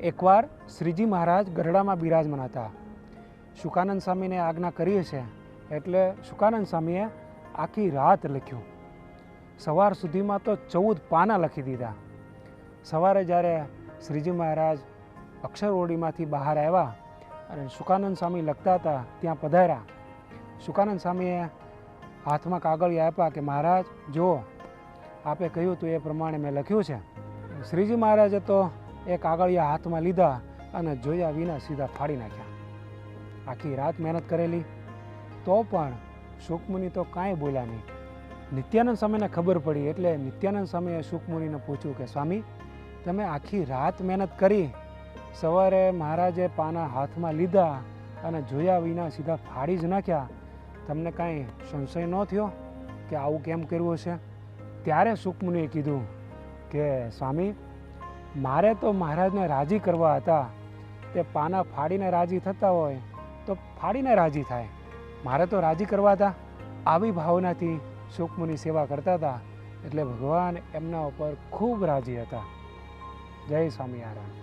એકવાર શ્રીજી મહારાજ ગરડામાં બિરાજમાન હતા. શુકાનંદ સ્વામીને આજ્ઞા કરી છે એટલે શુકાનંદ સ્વામીએ આખી રાત લખ્યું. સવાર સુધીમાં તો 14 પાના લખી દીધા. સવારે જ્યારે શ્રીજી મહારાજ અક્ષરઓડીમાંથી બહાર આવ્યા અને શુકાનંદ સ્વામી લખતા હતા ત્યાં પધાર્યા. શુકાનંદ સ્વામીએ હાથમાં કાગળિયા આપ્યા કે મહારાજ જુઓ, આપે કહ્યું હતું એ પ્રમાણે મેં લખ્યું છે. શ્રીજી મહારાજે તો એ કાગળિયા હાથમાં લીધા અને જોયા વિના સીધા ફાડી નાખ્યા. આખી રાત મહેનત કરેલી તો પણ શુકમુનિ તો કાંઈ બોલ્યા નહીં. નિત્યાનંદ સ્વામીને ખબર પડી એટલે નિત્યાનંદ સ્વામીએ શુકમુનિને પૂછ્યું કે સ્વામી, તમે આખી રાત મહેનત કરી, સવારે મહારાજે પાના હાથમાં લીધા અને જોયા વિના સીધા ફાડી જ નાખ્યા, તમને કાંઈ સંશય ન થયો કે આવું કેમ કર્યું હશે? ત્યારે શુકમુનિએ કીધું કે સ્વામી, મારે તો મહારાજને રાજી કરવા હતા. તે પાના ફાડીને રાજી થતા હોય તો ફાડીને રાજી થાય, મારે તો રાજી કરવા હતા. આવી ભાવનાથી શુકમુનિ સેવા કરતા હતા એટલે ભગવાન એમના ઉપર ખૂબ રાજી હતા. જય સ્વામિનારાયણ.